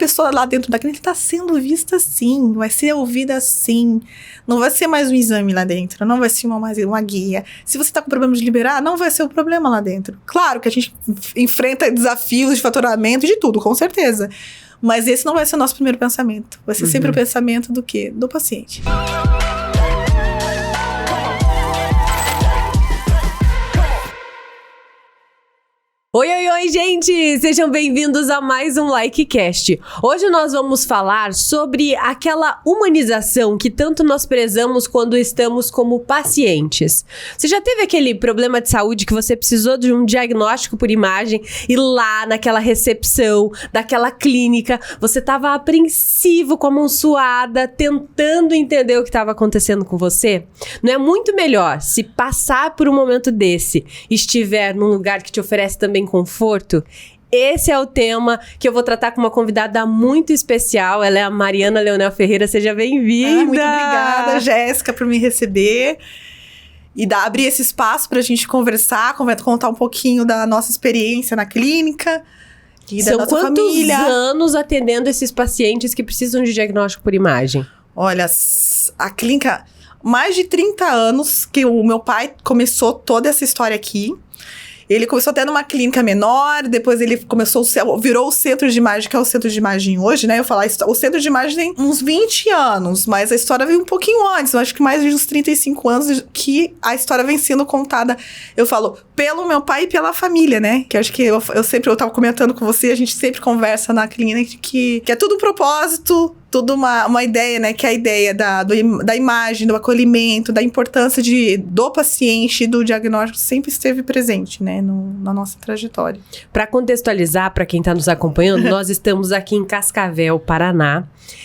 pessoa lá dentro da clínica tá sendo vista sim, vai ser ouvida sim. Não vai ser mais um exame lá dentro, não vai ser uma guia. Se você tá com problema de liberar, não vai ser o problema lá dentro. Claro que a gente enfrenta desafios de faturamento, de tudo, com certeza. Mas esse não vai ser o nosso primeiro pensamento. Vai ser sempre o pensamento do quê? Do paciente. Oi, gente! Sejam bem-vindos a mais um LikeCast. Hoje nós vamos falar sobre aquela humanização que tanto nós prezamos quando estamos como pacientes. Você já teve aquele problema de saúde que você precisou de um diagnóstico por imagem e lá naquela recepção daquela clínica você estava apreensivo, com a mão suada, tentando entender o que estava acontecendo com você? Não é muito melhor se passar por um momento desse, estiver num lugar que te oferece também conforto? Esse é o tema que eu vou tratar com uma convidada muito especial. Ela é a Mariana Leonel Ferreira. Seja bem-vinda! Muito obrigada, Jéssica, por me receber e abrir esse espaço para a gente conversar, contar um pouquinho da nossa experiência na clínica e da nossa família. São quantos anos atendendo esses pacientes que precisam de diagnóstico por imagem? Olha, a clínica, mais de 30 anos que o meu pai começou toda essa história aqui. Ele começou até numa clínica menor, depois ele virou o centro de imagem, que é o centro de imagem hoje, né? Eu falo, o centro de imagem tem uns 20 anos, mas a história veio um pouquinho antes. Eu acho que mais de uns 35 anos que a história vem sendo contada, eu falo, pelo meu pai e pela família, né? Que acho que eu tava comentando com você, a gente sempre conversa na clínica que é tudo um propósito, tudo uma ideia, né? Que é a ideia da imagem, do acolhimento, da importância do paciente, do diagnóstico, sempre esteve presente, né? Na nossa trajetória. Para contextualizar, para quem está nos acompanhando, nós estamos aqui em Cascavel, Paraná.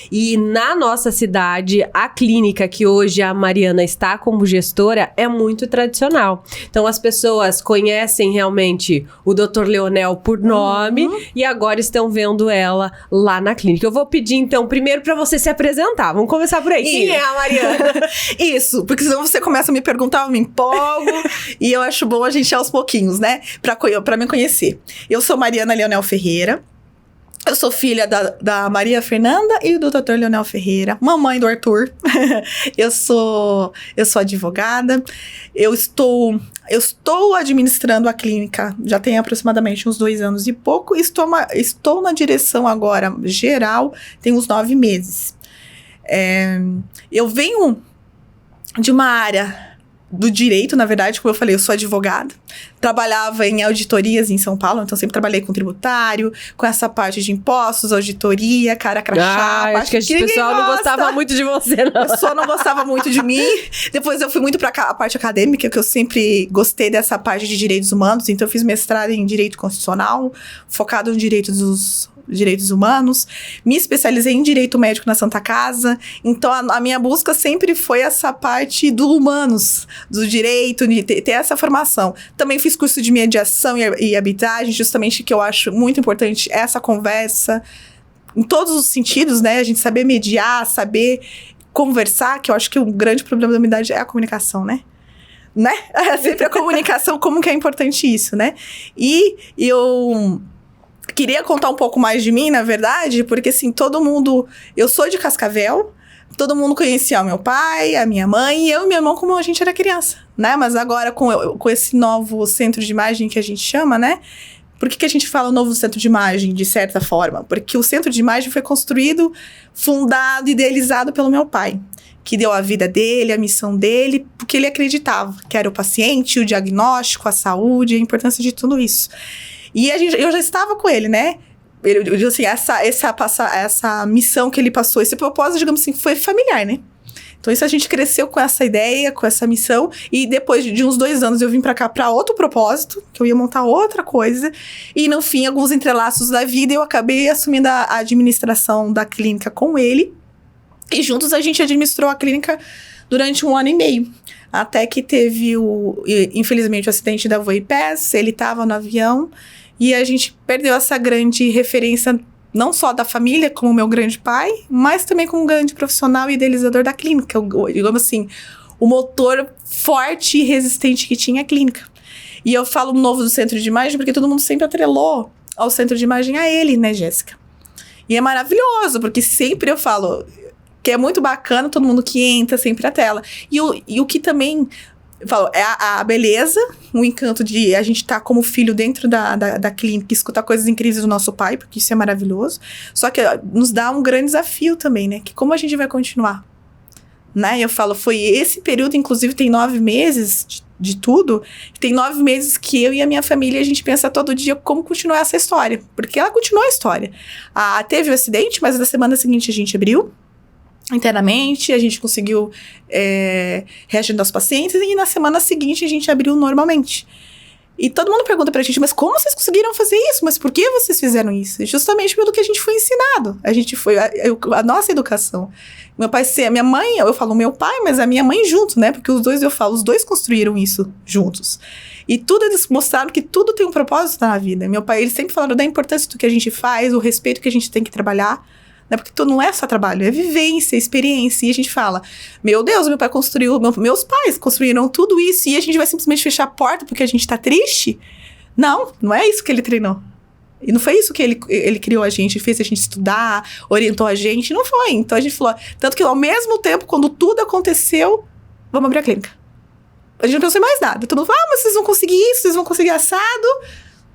E na nossa cidade, a clínica que hoje a Mariana está como gestora é muito tradicional. Então, as pessoas conhecem realmente o Dr. Leonel por nome e agora estão vendo ela lá na clínica. Eu vou pedir, então, primeiro para você se apresentar. Vamos começar por aí. Quem é a Mariana? Isso, porque senão você começa a me perguntar, eu me empolgo e eu acho bom a gente ir aos pouquinhos, né? Para me conhecer. Eu sou Mariana Leonel Ferreira. Eu sou filha da Maria Fernanda e do Dr. Leonel Ferreira, mamãe do Arthur. Eu sou advogada. Eu estou administrando a clínica, já tem aproximadamente uns 2 anos e pouco. Estou na direção agora geral, tem uns 9 meses. Eu venho de uma área do direito, na verdade, como eu falei, eu sou advogada. Trabalhava em auditorias em São Paulo, então sempre trabalhei com tributário, com essa parte de impostos, auditoria, cara crachá. Acho que o pessoal não gostava muito de você, não. A pessoa não gostava muito de mim. Depois eu fui muito pra a parte acadêmica, que eu sempre gostei dessa parte de direitos humanos, então eu fiz mestrado em direito constitucional, focado no direitos humanos, me especializei em direito médico na Santa Casa, então a minha busca sempre foi essa parte do humanos, do direito, de ter essa formação. Também fiz curso de mediação e arbitragem, justamente que eu acho muito importante essa conversa, em todos os sentidos, né, a gente saber mediar, saber conversar, que eu acho que o grande problema da humanidade é a comunicação, né? É sempre a comunicação, como que é importante isso, né? E eu queria contar um pouco mais de mim, na verdade, porque assim, eu sou de Cascavel, todo mundo conhecia o meu pai, a minha mãe, e eu e meu irmão como a gente era criança, né? Mas agora com esse novo centro de imagem que a gente chama, né? Por que a gente fala novo centro de imagem, de certa forma? Porque o centro de imagem foi construído, fundado, idealizado pelo meu pai, que deu a vida dele, a missão dele, porque ele acreditava que era o paciente, o diagnóstico, a saúde, a importância de tudo isso. E eu já estava com ele, né? Eu digo assim, essa missão que ele passou, esse propósito, digamos assim, foi familiar, né? Então, isso a gente cresceu com essa ideia, com essa missão. E depois de uns 2 anos, eu vim pra cá pra outro propósito, que eu ia montar outra coisa. E, no fim, alguns entrelaços da vida, eu acabei assumindo a administração da clínica com ele. E juntos a gente administrou a clínica durante 1 ano e meio. Até que teve, infelizmente, o acidente da Voipés. Ele estava no avião. E a gente perdeu essa grande referência, não só da família, como meu grande pai, mas também como um grande profissional e idealizador da clínica. Digamos assim, o motor forte e resistente que tinha a clínica. E eu falo novo do centro de imagem porque todo mundo sempre atrelou ao centro de imagem a ele, né, Jéssica? E é maravilhoso, porque sempre eu falo que é muito bacana todo mundo que entra sempre a tela. E o que também, eu falo, é a beleza, o encanto de a gente estar como filho dentro da clínica, escutar coisas incríveis do nosso pai, porque isso é maravilhoso. Só que nos dá um grande desafio também, né? Que como a gente vai continuar? Né? Eu falo, foi esse período, inclusive tem 9 meses de tudo, tem 9 meses que eu e a minha família, a gente pensa todo dia como continuar essa história, porque ela continua a história. Teve o acidente, mas na semana seguinte a gente abriu internamente, a gente conseguiu reagendar os pacientes, e na semana seguinte a gente abriu normalmente. E todo mundo pergunta pra gente, mas como vocês conseguiram fazer isso? Mas por que vocês fizeram isso? Justamente pelo que a gente foi ensinado. A gente foi, a nossa educação. Meu pai, a minha mãe, eu falo meu pai, mas a minha mãe junto, né? Porque os dois construíram isso juntos. E tudo, eles mostraram que tudo tem um propósito na vida. Meu pai, eles sempre falaram da importância do que a gente faz, o respeito que a gente tem que trabalhar. Né? Porque não é só trabalho, é vivência, experiência. E a gente fala, meu Deus, meu pai construiu, meus pais construíram tudo isso e a gente vai simplesmente fechar a porta porque a gente tá triste? Não é isso que ele treinou. E não foi isso que ele criou a gente, fez a gente estudar, orientou a gente, não foi. Então a gente falou, tanto que ao mesmo tempo, quando tudo aconteceu, vamos abrir a clínica. A gente não pensou em mais nada. Todo mundo falou, mas vocês vão conseguir isso, vocês vão conseguir assado?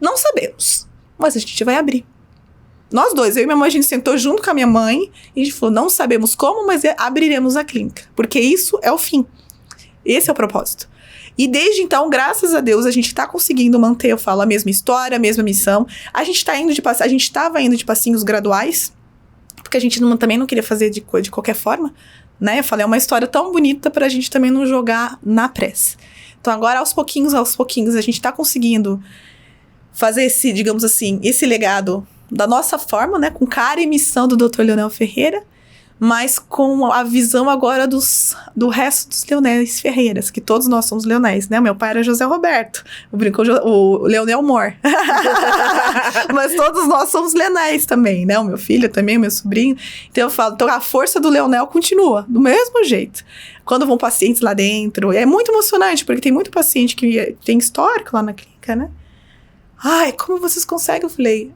Não sabemos, mas a gente vai abrir. Nós dois, eu e minha mãe, a gente sentou junto com a minha mãe e a gente falou, não sabemos como, mas abriremos a clínica. Porque isso é o fim. Esse é o propósito. E desde então, graças a Deus, a gente tá conseguindo manter, eu falo, a mesma história, a mesma missão. A gente estava indo de passinhos graduais, porque a gente também não queria fazer de qualquer forma, né? Eu falei, é uma história tão bonita pra gente também não jogar na pressa. Então agora, aos pouquinhos, a gente tá conseguindo fazer esse, digamos assim, esse legado da nossa forma, né, com cara e missão do Dr. Leonel Ferreira, mas com a visão agora do resto dos Leonéis Ferreiras, que todos nós somos Leonéis, né? Meu pai era José Roberto, o Leonel Mor. Mas todos nós somos Leonéis também, né? O meu filho também, o meu sobrinho. Então eu falo, então a força do Leonel continua, do mesmo jeito. Quando vão pacientes lá dentro, é muito emocionante, porque tem muito paciente que tem histórico lá na clínica, né? Ai, como vocês conseguem? Eu falei,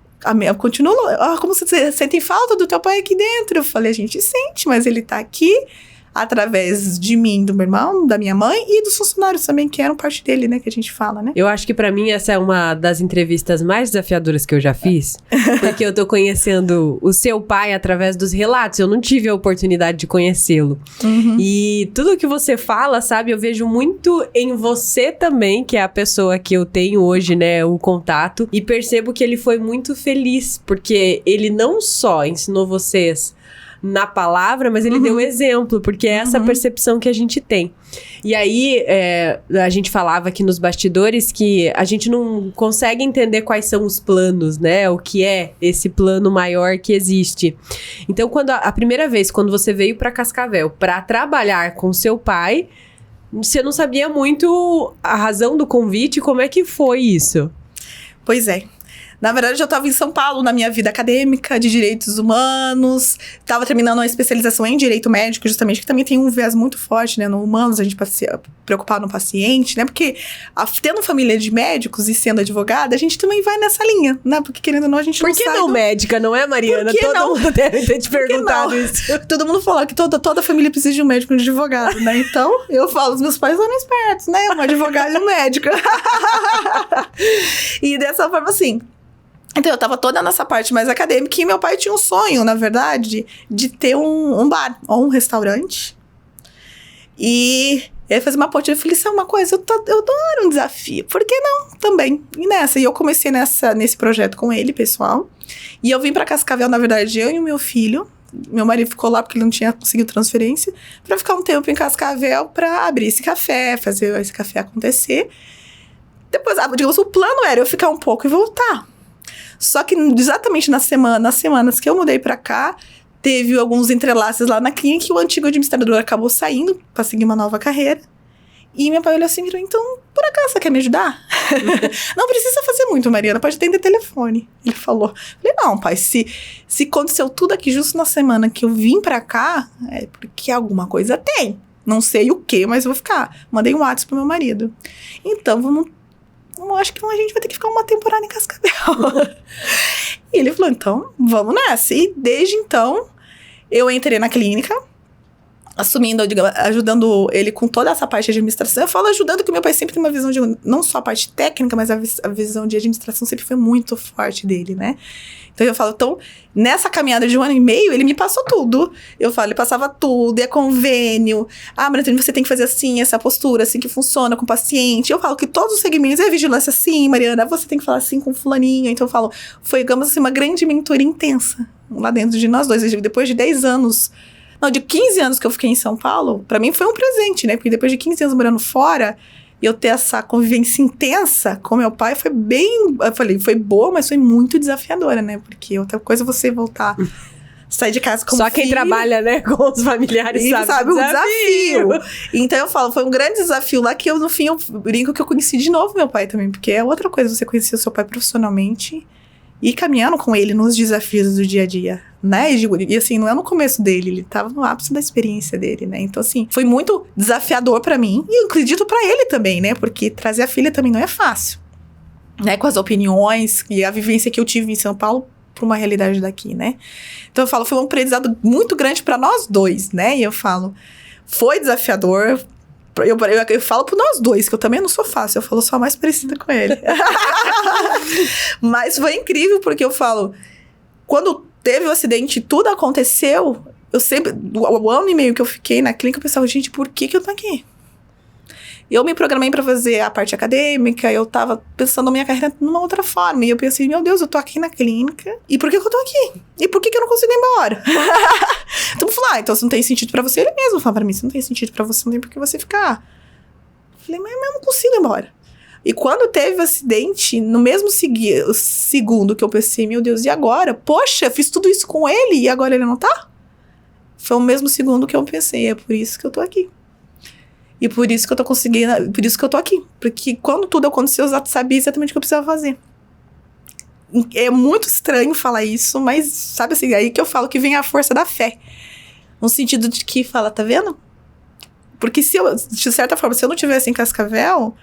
continua, como vocês sentem falta do teu pai aqui dentro? Eu falei, a gente sente, mas ele tá aqui através de mim, do meu irmão, da minha mãe e dos funcionários também, que eram parte dele, né, que a gente fala, né? Eu acho que pra mim essa é uma das entrevistas mais desafiadoras que eu já fiz, porque eu tô conhecendo o seu pai através dos relatos, eu não tive a oportunidade de conhecê-lo. Uhum. E tudo que você fala, sabe, eu vejo muito em você também, que é a pessoa que eu tenho hoje, né, o contato, e percebo que ele foi muito feliz, porque ele não só ensinou vocês na palavra, mas ele deu exemplo, porque é essa percepção que a gente tem. E aí, a gente falava aqui nos bastidores que a gente não consegue entender quais são os planos, né? O que é esse plano maior que existe. Então, a primeira vez, quando você veio para Cascavel para trabalhar com seu pai, você não sabia muito a razão do convite, como é que foi isso? Pois é. Na verdade, eu estava em São Paulo na minha vida acadêmica de direitos humanos, estava terminando uma especialização em direito médico, justamente, que também tem um viés muito forte, né, no humanos, a gente preocupar no paciente, né, porque tendo família de médicos e sendo advogada, a gente também vai nessa linha, né, porque querendo ou não, a gente não sai... Por que não médica, não é, Mariana? Todo mundo deve ter te perguntado isso. Todo mundo fala que toda família precisa de um médico e de um advogado, né, então eu falo, os meus pais eram espertos, né, uma advogada e um médico. E dessa forma, assim... Então, eu tava toda nessa parte mais acadêmica e meu pai tinha um sonho, na verdade, de ter um bar ou um restaurante. E ele fez uma ponte. Eu falei, isso é uma coisa, eu adoro um desafio. Por que não? Também. E eu comecei nesse projeto com ele, pessoal. E eu vim pra Cascavel, na verdade, eu e o meu filho. Meu marido ficou lá porque ele não tinha conseguido transferência. Pra ficar um tempo em Cascavel pra abrir esse café, fazer esse café acontecer. Depois, digamos, o plano era eu ficar um pouco e voltar. Só que exatamente nas semanas que eu mudei pra cá, teve alguns entrelaces lá na clínica e o antigo administrador acabou saindo pra seguir uma nova carreira. E meu pai olhou assim e falou, então, por acaso você quer me ajudar? Não precisa fazer muito, Mariana, pode atender telefone. Ele falou. Falei, não, pai, se aconteceu tudo aqui justo na semana que eu vim pra cá, é porque alguma coisa tem. Não sei o que, mas eu vou ficar. Mandei um WhatsApp pro meu marido. Então, acho que a gente vai ter que ficar uma temporada em Cascavel. E ele falou, então, vamos nessa. E desde então, eu entrei na clínica, assumindo, digamos, ajudando ele com toda essa parte de administração. Eu falo ajudando, porque meu pai sempre tem uma visão de, não só a parte técnica, mas a visão de administração sempre foi muito forte dele, né? Então, eu falo, então, nessa caminhada de 1 ano e meio, ele me passou tudo. Eu falo, ele passava tudo, é convênio. Mariana, você tem que fazer assim, essa postura, assim que funciona com o paciente. Eu falo que todos os segmentos, é vigilância assim, Mariana, você tem que falar assim com o fulaninho. Então, eu falo, foi, digamos assim, uma grande mentoria intensa lá dentro de nós dois. Depois de 10 anos, não, de 15 anos que eu fiquei em São Paulo, pra mim foi um presente, né? Porque depois de 15 anos morando fora, eu ter essa convivência intensa com meu pai foi bem... Eu falei, foi boa, mas foi muito desafiadora, né? Porque outra coisa é você voltar... Sair de casa como Só quem filho, trabalha, né, com os familiares e sabe o desafio. Então eu falo, foi um grande desafio lá que eu, no fim, eu brinco que eu conheci de novo meu pai também. Porque é outra coisa você conhecer o seu pai profissionalmente e caminhando com ele nos desafios do dia a dia, né? E assim, não é no começo dele, ele tava no ápice da experiência dele, né? Então assim, foi muito desafiador pra mim e eu acredito pra ele também, né? Porque trazer a filha também não é fácil, né? Com as opiniões e a vivência que eu tive em São Paulo pra uma realidade daqui, né? Então eu falo, foi um aprendizado muito grande pra nós dois, né? E eu falo, foi desafiador. Eu falo por nós dois, que eu também não sou fácil. Eu falo só mais parecida com ele. Mas foi incrível, porque eu falo... Quando teve o acidente e tudo aconteceu... Eu sempre... O ano e meio que eu fiquei na clínica, eu pensava... Gente, por que eu tô aqui? Eu me programei pra fazer a parte acadêmica. Eu tava pensando na minha carreira numa outra forma. E eu pensei... Meu Deus, eu tô aqui na clínica. E por que eu tô aqui? E por que eu não consigo ir embora? Então, eu falei, então se não tem sentido pra você, ele mesmo fala pra mim, se não tem sentido pra você, não tem por que você ficar. Eu falei, mas eu não consigo ir embora. E quando teve o acidente, no mesmo segundo que eu pensei, meu Deus, e agora? Poxa, eu fiz tudo isso com ele e agora ele não tá? Foi o mesmo segundo que eu pensei, é por isso que eu tô aqui. E por isso que eu tô conseguindo, por isso que eu tô aqui. Porque quando tudo aconteceu, eu sabia exatamente o que eu precisava fazer. É muito estranho falar isso, mas sabe assim, aí que eu falo que vem a força da fé. No sentido de que fala, tá vendo? Porque se eu, de certa forma, se eu não tivesse em Cascavel,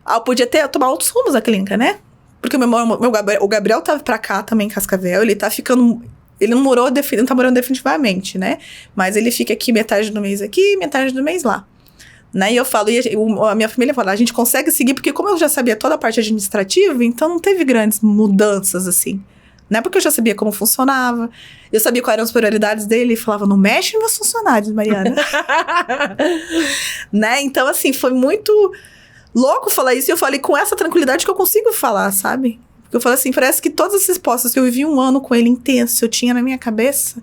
eu podia tomar outros rumos na clínica, né? Porque o Gabriel tá pra cá também em Cascavel, ele tá ficando... Ele não tá morando definitivamente, né? Mas ele fica aqui metade do mês aqui, metade do mês lá. Né? E eu falo, a minha família fala, a gente consegue seguir, porque como eu já sabia toda a parte administrativa, então não teve grandes mudanças, assim. Né? Porque eu já sabia como funcionava, eu sabia quais eram as prioridades dele, e falava, não mexe nos meus funcionários, Mariana. Né? Então, assim, foi muito louco falar isso, e eu falei com essa tranquilidade que eu consigo falar, sabe? Porque eu falei assim, parece que todas as respostas que eu vivi 1 ano com ele intenso, eu tinha na minha cabeça...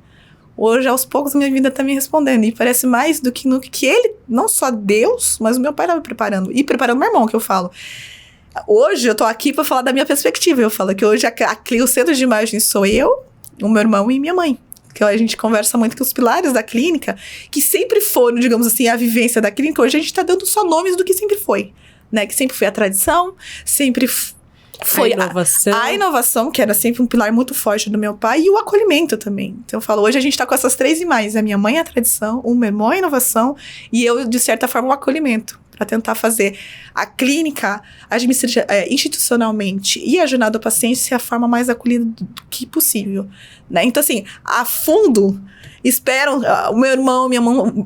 Hoje, aos poucos, minha vida tá me respondendo. E parece mais do que no que ele, não só Deus, mas o meu pai tava preparando. E preparando meu irmão, que eu falo. Hoje, eu tô aqui pra falar da minha perspectiva. Eu falo que hoje o centro de imagem sou eu, o meu irmão e minha mãe. Que a gente conversa muito com os pilares da clínica, que sempre foram, digamos assim, a vivência da clínica. Hoje a gente tá dando só nomes do que sempre foi. Né? Que sempre foi a tradição, sempre... Foi a inovação, que era sempre um pilar muito forte do meu pai, e o acolhimento também. Então eu falo, hoje a gente tá com essas 3 imagens. A minha mãe é a tradição, o meu irmão é a inovação, e eu, de certa forma, o acolhimento. Para tentar fazer a clínica institucionalmente e a jornada do paciente ser a forma mais acolhida do que possível. Né? Então, assim, a fundo... Esperam, o meu irmão e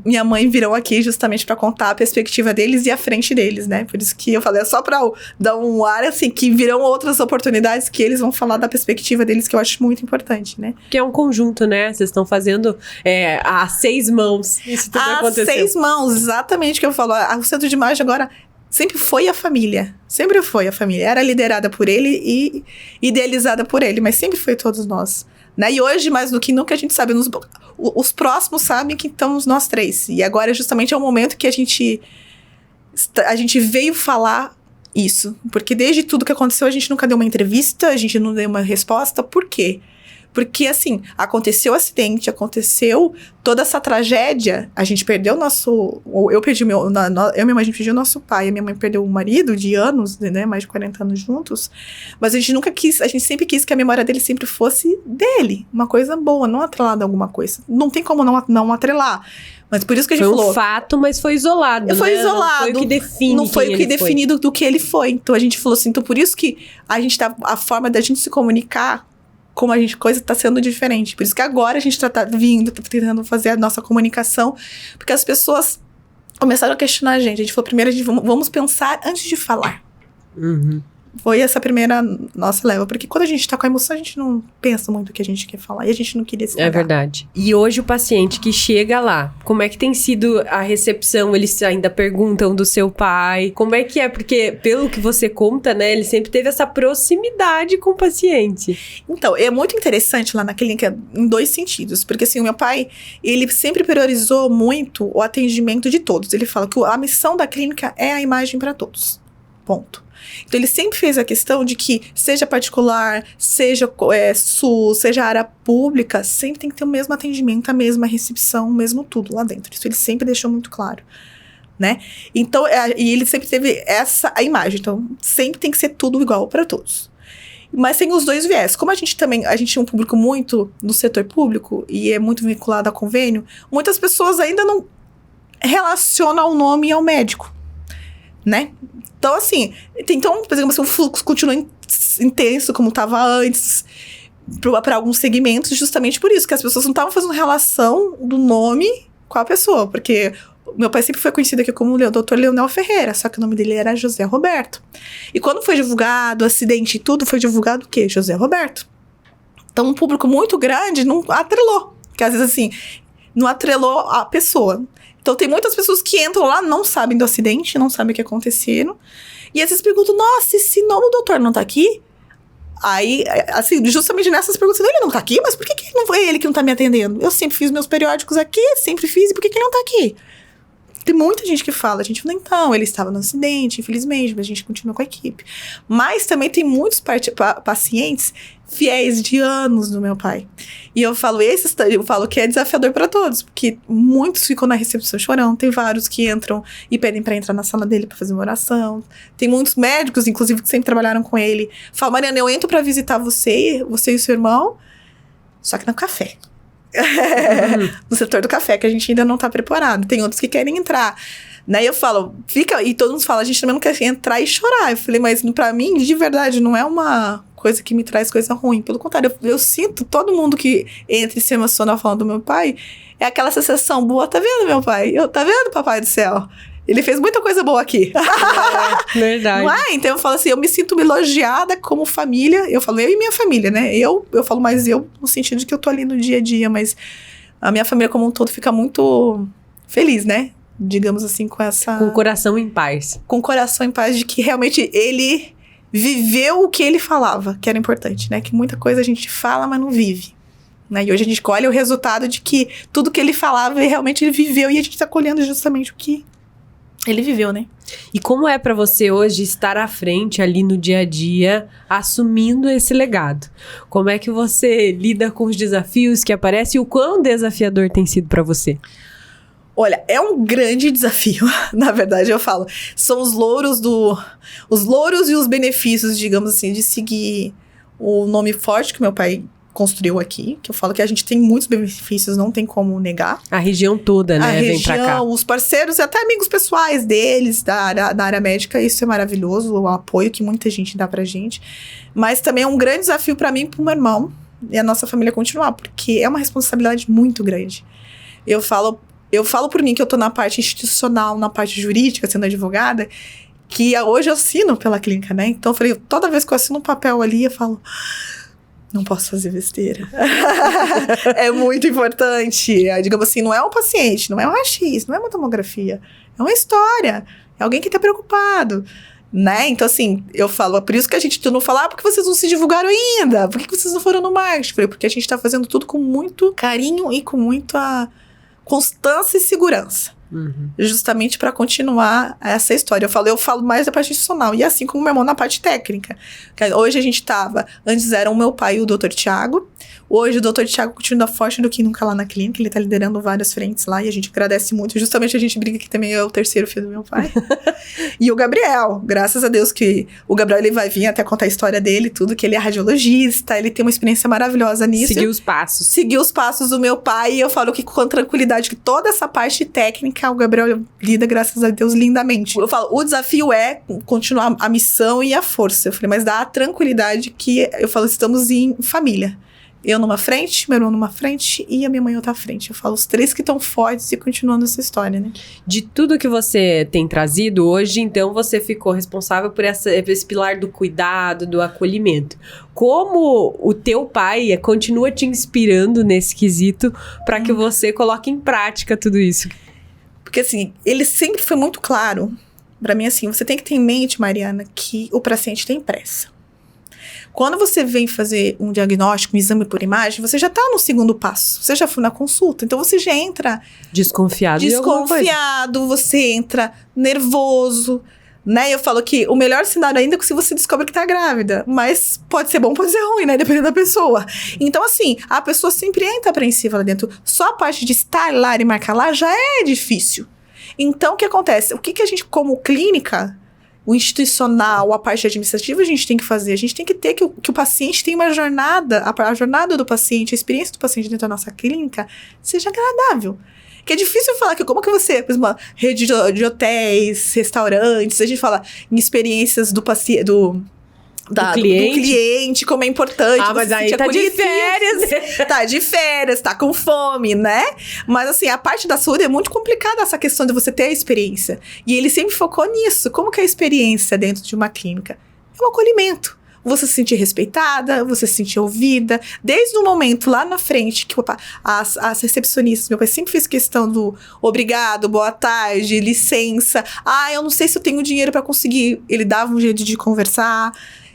minha mãe virão aqui justamente para contar a perspectiva deles e a frente deles, né? Por isso que eu falei, é só para dar um ar, assim, que virão outras oportunidades que eles vão falar da perspectiva deles, que eu acho muito importante, né? Que é um conjunto, né? Vocês estão fazendo a 6 mãos. Isso tudo aconteceu. 6 mãos, exatamente o que eu falo. O centro de imagem agora sempre foi a família. Sempre foi a família. Era liderada por ele e idealizada por ele, mas sempre foi todos nós. Né? E hoje, mais do que nunca, a gente sabe, os próximos sabem que estamos nós 3. E agora, justamente, é o momento que a gente veio falar isso. Porque desde tudo que aconteceu, a gente nunca deu uma entrevista, a gente não deu uma resposta. Por quê? Porque, assim, aconteceu o acidente, aconteceu toda essa tragédia, a gente perdeu o nosso... Eu e minha mãe, a gente perdeu o nosso pai, a minha mãe perdeu o marido de anos, né, mais de 40 anos juntos, mas a gente sempre quis que a memória dele sempre fosse dele, uma coisa boa, não atrelada a alguma coisa. Não tem como não atrelar. Mas por isso que a gente falou... Foi um fato, mas foi isolado, Foi isolado. Não foi o que define Não foi o que definido do que ele foi. Então, a gente falou assim, então por isso que a forma da gente se comunicar como a coisa tá sendo diferente. Por isso que agora a gente tá tentando fazer a nossa comunicação, porque as pessoas começaram a questionar a gente. A gente falou, primeiro, vamos pensar antes de falar. Uhum. Foi essa primeira nossa leva. Porque quando a gente tá com a emoção, a gente não pensa muito o que a gente quer falar. E a gente não queria se É verdade. E hoje o paciente que chega lá, como é que tem sido a recepção? Eles ainda perguntam do seu pai. Como é que é? Porque, pelo que você conta, né? Ele sempre teve essa proximidade com o paciente. Então, é muito interessante lá na clínica em 2 sentidos. Porque, assim, o meu pai, ele sempre priorizou muito o atendimento de todos. Ele fala que a missão da clínica é a imagem para todos. Ponto. Então, ele sempre fez a questão de que, seja particular, seja SUS, seja área pública, sempre tem que ter o mesmo atendimento, a mesma recepção, o mesmo tudo lá dentro. Isso ele sempre deixou muito claro, né? Então, e ele sempre teve a imagem. Então, sempre tem que ser tudo igual para todos. Mas tem os 2 viés. Como a gente tinha um público muito no setor público e é muito vinculado a convênio, muitas pessoas ainda não relacionam o nome ao médico, né? Então, assim, por exemplo, assim, o fluxo continua intenso como estava antes para alguns segmentos, justamente por isso, que as pessoas não estavam fazendo relação do nome com a pessoa, porque meu pai sempre foi conhecido aqui como o Dr. Leonel Ferreira, só que o nome dele era José Roberto. E quando foi divulgado o acidente e tudo, foi divulgado o quê? José Roberto. Então, um público muito grande não atrelou, porque às vezes, assim, não atrelou a pessoa. Então, tem muitas pessoas que entram lá, não sabem do acidente, não sabem o que aconteceu. E às vezes perguntam, nossa, esse nome do doutor não tá aqui? Aí, assim, justamente nessas perguntas, ele não tá aqui? Mas por que não foi ele que não tá me atendendo? Eu sempre fiz meus periódicos aqui, sempre fiz, e por que ele não tá aqui? Tem muita gente que fala, a gente fala, então, ele estava no acidente, infelizmente, mas a gente continua com a equipe. Mas também tem muitos pacientes fiéis de anos do meu pai. E eu falo que é desafiador para todos, porque muitos ficam na recepção chorando, tem vários que entram e pedem para entrar na sala dele para fazer uma oração. Tem muitos médicos, inclusive, que sempre trabalharam com ele. Falam, Mariana, eu entro para visitar você e o seu irmão, só que no café. No setor do café, que a gente ainda não tá preparado. Tem outros que querem entrar. Daí eu falo, e todo mundo fala, a gente também não quer entrar e chorar. Eu falei, mas pra mim, de verdade, não é uma coisa que me traz coisa ruim. Pelo contrário, eu sinto todo mundo que entra e se emociona falando do meu pai, é aquela sensação boa, tá vendo meu pai? Tá vendo, papai do céu? Ele fez muita coisa boa aqui. É, verdade. Não é? Então eu falo assim, eu me sinto elogiada como família. Eu falo eu e minha família, né? Eu falo mais eu, no sentido de que eu tô ali no dia a dia, mas a minha família como um todo fica muito feliz, né? Digamos assim, com essa... Com o coração em paz. Com o coração em paz de que realmente ele viveu o que ele falava, que era importante, né? Que muita coisa a gente fala, mas não vive. Né? E hoje a gente colhe o resultado de que tudo que ele falava, realmente ele viveu. E a gente tá colhendo justamente o que ele viveu, né? E como é pra você hoje estar à frente ali no dia a dia, assumindo esse legado? Como é que você lida com os desafios que aparecem e o quão desafiador tem sido pra você? Olha, é um grande desafio, na verdade, eu falo. São os louros e os benefícios, digamos assim, de seguir o nome forte que meu pai construiu aqui, que eu falo que a gente tem muitos benefícios, não tem como negar. A região toda, né? A Vem região, pra cá. Os parceiros e até amigos pessoais deles, da área médica, isso é maravilhoso, o apoio que muita gente dá pra gente. Mas também é um grande desafio pra mim e pro meu irmão e a nossa família continuar, porque é uma responsabilidade muito grande. Eu falo por mim que eu tô na parte institucional, na parte jurídica, sendo advogada, que hoje eu assino pela clínica, né? Então eu falei, toda vez que eu assino um papel ali, eu falo, não posso fazer besteira. É muito importante. Digamos assim, não é um paciente, não é um raio-x, não é uma tomografia. É uma história. É alguém que tá preocupado. Né? Então, assim, eu falo, é por isso que a gente não fala, porque vocês não se divulgaram ainda? Por que vocês não foram no marketing? Falei, porque a gente tá fazendo tudo com muito carinho e com muita constância e segurança. Uhum. Justamente para continuar essa história. Eu falo mais da parte institucional. E assim como meu irmão na parte técnica. Hoje a gente antes eram o meu pai e o Dr. Tiago. Hoje o Dr. Tiago continua forte do que nunca lá na clínica. Ele tá liderando várias frentes lá e a gente agradece muito. Justamente a gente brinca que também é o terceiro filho do meu pai. E o Gabriel, graças a Deus que o Gabriel ele vai vir até contar a história dele, tudo, que ele é radiologista, ele tem uma experiência maravilhosa nisso. Seguiu os passos. Seguiu os passos do meu pai e eu falo que com tranquilidade que toda essa parte técnica clínica, o Gabriel lida, graças a Deus, lindamente. Eu falo, o desafio é continuar a missão e a força. Eu falei, mas dá a tranquilidade que, eu falo, estamos em família. Eu numa frente, meu irmão numa frente e a minha mãe outra frente. Eu falo, os 3 que estão fortes e continuando essa história, né? De tudo que você tem trazido hoje, então você ficou responsável por esse pilar do cuidado, do acolhimento. Como o teu pai continua te inspirando nesse quesito para que você coloque em prática tudo isso? Porque assim, ele sempre foi muito claro para mim, assim, você tem que ter em mente, Mariana, que o paciente tem pressa. Quando você vem fazer um diagnóstico, um exame por imagem, você já tá no segundo passo. Você já foi na consulta. Então, você já entra... Desconfiado, você entra nervoso, né? Eu falo que o melhor cenário ainda é se você descobre que tá grávida. Mas pode ser bom, pode ser ruim, né? Dependendo da pessoa. Então, assim, a pessoa sempre entra apreensiva lá dentro. Só a parte de estar lá e marcar lá já é difícil. Então, o que acontece? O que a gente, como clínica... O institucional, a parte administrativa, a gente tem que fazer. A gente tem que ter que o paciente tenha uma jornada, a jornada do paciente, a experiência do paciente dentro da nossa clínica seja agradável. Que é difícil falar que como que você, por exemplo, uma rede de hotéis, restaurantes, a gente fala em experiências do paciente, do cliente, como é importante. Ah, mas aí tá de férias. Tá de férias, tá com fome, né? Mas assim, a parte da saúde é muito complicada, essa questão de você ter a experiência. E ele sempre focou nisso. Como que é a experiência dentro de uma clínica? É um acolhimento. Você se sentir respeitada, você se sentir ouvida. Desde o momento lá na frente, que as recepcionistas, meu pai sempre fez questão do obrigado, boa tarde, licença. Ah, eu não sei se eu tenho dinheiro pra conseguir. Ele dava um jeito de conversar.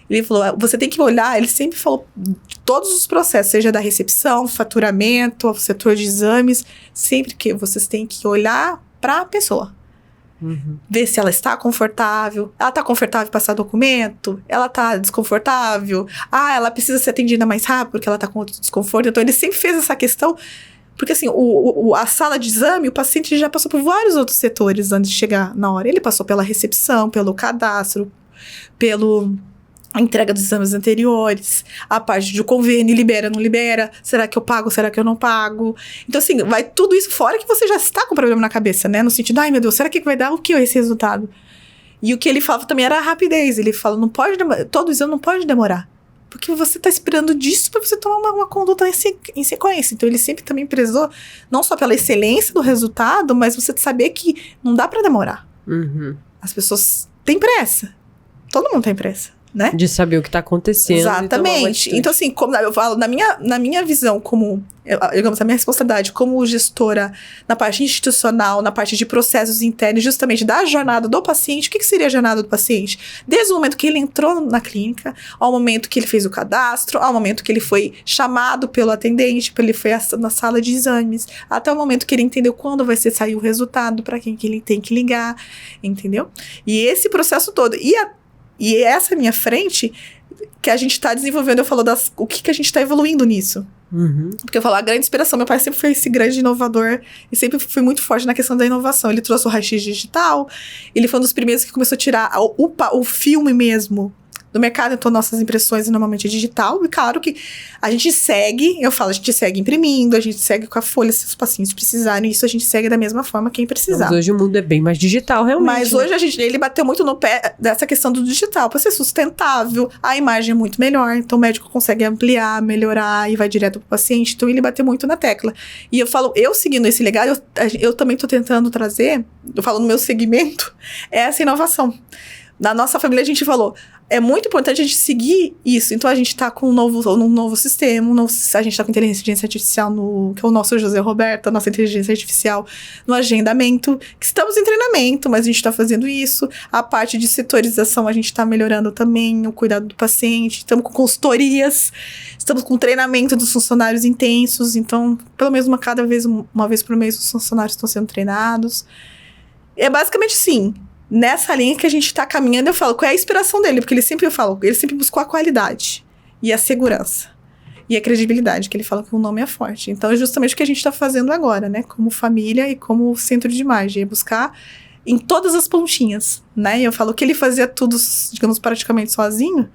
Ele falou, você tem que olhar, ele sempre falou de todos os processos, seja da recepção, faturamento, setor de exames, sempre que vocês têm que olhar para a pessoa. Uhum. Ver se ela está confortável, ela está confortável em passar documento, ela está desconfortável, ela precisa ser atendida mais rápido porque ela está com outro desconforto. Então ele sempre fez essa questão, porque assim, a sala de exame, o paciente já passou por vários outros setores antes de chegar na hora. Ele passou pela recepção, pelo cadastro, a entrega dos exames anteriores, a parte de convênio, libera, não libera, será que eu pago, será que eu não pago? Então, assim, vai tudo isso fora que você já está com problema na cabeça, né? No sentido, ai meu Deus, será que vai dar o que esse resultado? E o que ele falava também era a rapidez, ele fala, não pode demorar, todo exame não pode demorar, porque você está esperando disso para você tomar uma conduta em sequência. Então, ele sempre também prezou, não só pela excelência do resultado, mas você saber que não dá para demorar. Uhum. As pessoas têm pressa, todo mundo tem pressa. Né? De saber o que está acontecendo. Exatamente. Então, assim, como eu falo, na minha visão, como, digamos, a minha responsabilidade como gestora na parte institucional, na parte de processos internos, justamente da jornada do paciente, o que seria a jornada do paciente? Desde o momento que ele entrou na clínica, ao momento que ele fez o cadastro, ao momento que ele foi chamado pelo atendente, ele foi na sala de exames, até o momento que ele entendeu quando vai sair o resultado, para quem que ele tem que ligar, entendeu? E esse processo todo. E essa minha frente, que a gente está desenvolvendo, eu falo o que a gente está evoluindo nisso. Uhum. Porque eu falo, a grande inspiração, meu pai sempre foi esse grande inovador e sempre foi muito forte na questão da inovação. Ele trouxe o raio-x digital, ele foi um dos primeiros que começou a tirar o filme mesmo do mercado. Então, nossas impressões normalmente é digital. E claro que a gente segue, eu falo, a gente segue imprimindo, a gente segue com a folha, se os pacientes precisarem. Isso a gente segue da mesma forma quem precisar. Mas hoje o mundo é bem mais digital, realmente. Mas hoje ele bateu muito no pé dessa questão do digital. Para ser sustentável, a imagem é muito melhor. Então, o médico consegue ampliar, melhorar e vai direto pro paciente. Então, ele bateu muito na tecla. E eu falo, eu seguindo esse legado, eu também tô tentando trazer, eu falo no meu segmento, essa inovação. Na nossa família, a gente falou, é muito importante a gente seguir isso. Então, a gente tá com um novo sistema, a gente tá com inteligência artificial, que é o nosso José Roberto, a nossa inteligência artificial no agendamento, que estamos em treinamento, mas a gente tá fazendo isso. A parte de setorização, a gente tá melhorando também, o cuidado do paciente. Estamos com consultorias, estamos com treinamento dos funcionários intensos. Então, pelo menos uma vez por mês, os funcionários estão sendo treinados. É basicamente sim. Nessa linha que a gente tá caminhando, eu falo, qual é a inspiração dele? Porque ele sempre buscou a qualidade e a segurança e a credibilidade, que ele fala que o nome é forte. Então, é justamente o que a gente tá fazendo agora, né? Como família e como centro de imagem, é buscar em todas as pontinhas, né? E eu falo que ele fazia tudo, digamos, praticamente sozinho.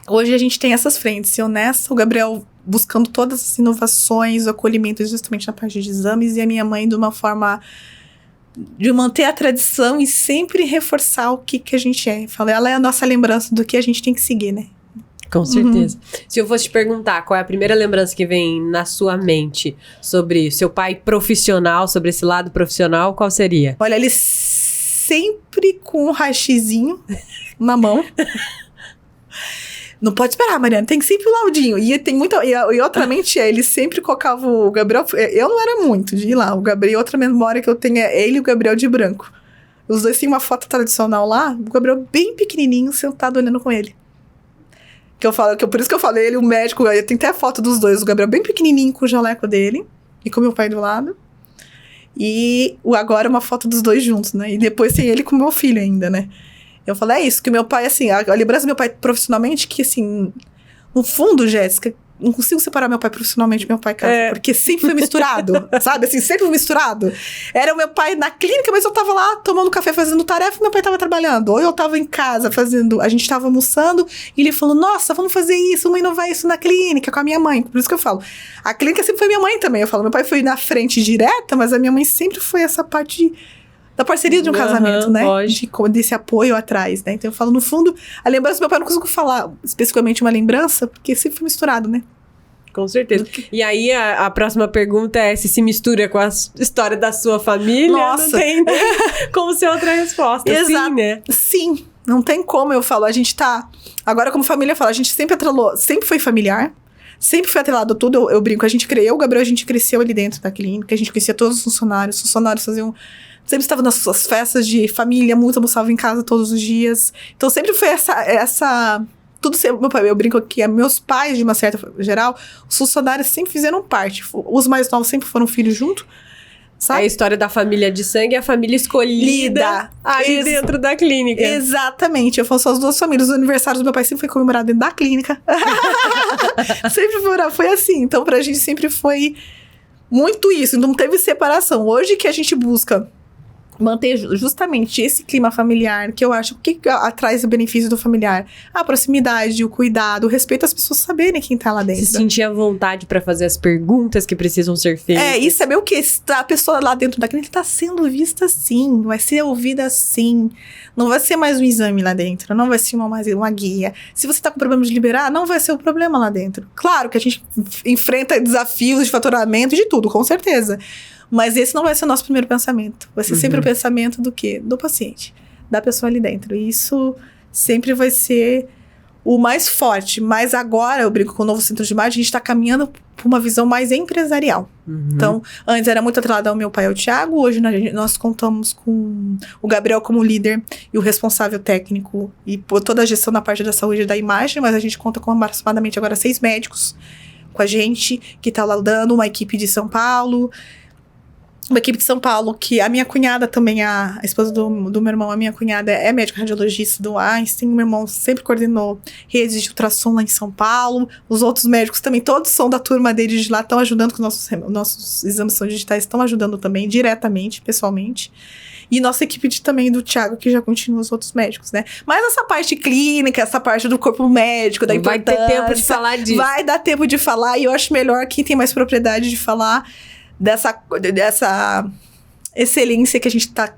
Hoje a gente tem essas frentes, eu nessa, o Gabriel buscando todas as inovações, o acolhimento justamente na parte de exames, e a minha mãe de uma forma de manter a tradição e sempre reforçar o que a gente é. Eu falo, ela é a nossa lembrança do que a gente tem que seguir, né? Com certeza. Se eu fosse te perguntar qual é a primeira lembrança que vem na sua mente sobre seu pai profissional, sobre esse lado profissional, qual seria? Olha, ele sempre com um haxizinho na mão. Não pode esperar, Mariana, tem sempre o laudinho. E tem muita. E outra mente ele sempre colocava o Gabriel. Eu não era muito de ir lá. O Gabriel, outra memória que eu tenho é ele e o Gabriel de branco. Os dois têm uma foto tradicional lá, o Gabriel bem pequenininho, sentado olhando com ele. Por isso que eu falei, ele, o médico, tem até a foto dos dois, o Gabriel bem pequenininho com o jaleco dele, e com meu pai do lado. E agora uma foto dos dois juntos, né? E depois tem ele com meu filho ainda, né? Eu falei, é isso, que meu pai, assim, a lembrança do meu pai profissionalmente, que assim, no fundo, Jéssica, não consigo separar meu pai profissionalmente do meu pai casa, porque sempre foi misturado, sabe? Assim, sempre foi misturado. Era o meu pai na clínica, mas eu tava lá tomando café, fazendo tarefa, e meu pai tava trabalhando. Ou eu tava em casa fazendo, a gente tava almoçando, e ele falou, nossa, vamos fazer isso, vamos inovar isso na clínica, com a minha mãe. Por isso que eu falo, a clínica sempre foi minha mãe também. Eu falo, meu pai foi na frente direta, mas a minha mãe sempre foi essa parte da parceria de um casamento, né? Desse apoio atrás, né? Então eu falo, no fundo, a lembrança do meu pai, eu não consigo falar especificamente uma lembrança, porque sempre foi misturado, né? Com certeza. E aí, a próxima pergunta é se mistura com a história da sua família. Nossa! Não tem como ser outra resposta. Exato. Sim, né? Sim, não tem como. Eu falo, a gente tá... Agora, como família, eu falo, a gente sempre atrelou, sempre foi familiar, sempre foi atrelado tudo. Eu brinco, o Gabriel, a gente cresceu ali dentro da clínica, a gente conhecia todos os funcionários faziam... Sempre estavam nas suas festas de família, muitos almoçavam em casa todos os dias. Então, sempre foi essa tudo sempre, meu pai, eu brinco que meus pais, de uma certa geral, os funcionários sempre fizeram parte. Os mais novos sempre foram filhos junto, sabe? É a história da família de sangue e a família escolhida aí dentro da clínica. Exatamente. Eu falo só as duas famílias. Os aniversários do meu pai sempre foi comemorado dentro da clínica. Sempre foi assim. Então, pra gente sempre foi muito isso. Não teve separação. Hoje que a gente busca manter justamente esse clima familiar, que eu acho que traz o benefício do familiar. A proximidade, o cuidado, o respeito às pessoas saberem quem tá lá dentro. Se sentir à vontade pra fazer as perguntas que precisam ser feitas. E saber o quê? A pessoa lá dentro da clínica tá sendo vista assim, vai ser ouvida assim. Não vai ser mais um exame lá dentro, não vai ser uma guia. Se você tá com problema de liberar, não vai ser o problema lá dentro. Claro que a gente enfrenta desafios de faturamento, de tudo, com certeza. Mas esse não vai ser o nosso primeiro pensamento. Vai ser sempre o pensamento do quê? Do paciente, da pessoa ali dentro. E isso sempre vai ser o mais forte. Mas agora, eu brinco com o novo centro de imagem, a gente está caminhando para uma visão mais empresarial. Então, antes era muito atrelado ao meu pai e ao Thiago. Hoje nós contamos com o Gabriel como líder e o responsável técnico e por toda a gestão na parte da saúde e da imagem. Mas a gente conta com aproximadamente agora 6 médicos com a gente, que está lá dando uma equipe de São Paulo. Uma equipe de São Paulo, que a minha cunhada também, a esposa do meu irmão, a minha cunhada é médica radiologista do Einstein. O meu irmão sempre coordenou redes de ultrassom lá em São Paulo. Os outros médicos também, todos são da turma deles de lá, estão ajudando com nossos exames são digitais, estão ajudando também, diretamente, pessoalmente. E nossa equipe também do Thiago, que já continua os outros médicos, né? Mas essa parte clínica, essa parte do corpo médico, da importância... Vai ter tempo de falar disso. Vai dar tempo de falar, e eu acho melhor quem tem mais propriedade de falar dessa excelência que a gente está,